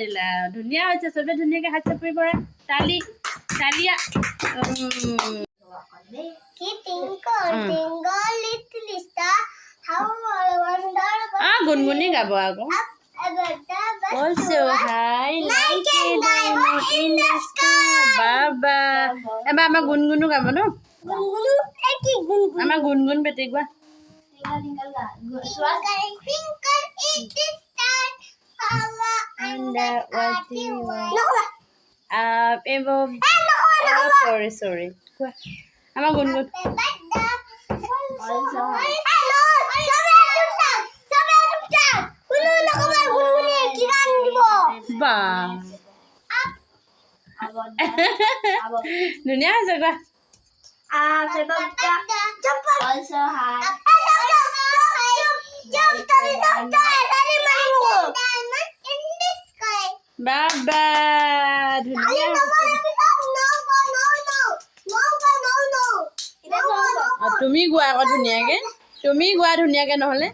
পাৰিলা ধুনীয়া হৈছে চবে ধুনীয়াকৈ হাত চাপৰি পৰা তালি তালিয়া গুণগুণি গাব আকৌ Also high like a diamond in the sky. Baba. এবাৰ আমাৰ গুণগুণো গাব ন আমাৰ গুণগুণ বেটি গোৱা sorry আমাৰ গুণগুণ বা ধুনীয়া হৈছে গোৱা বাবা ধুনীয়া তুমি গোৱা আকৌ ধুনীয়াকে তুমি গোৱা ধুনীয়াকে নহ'লে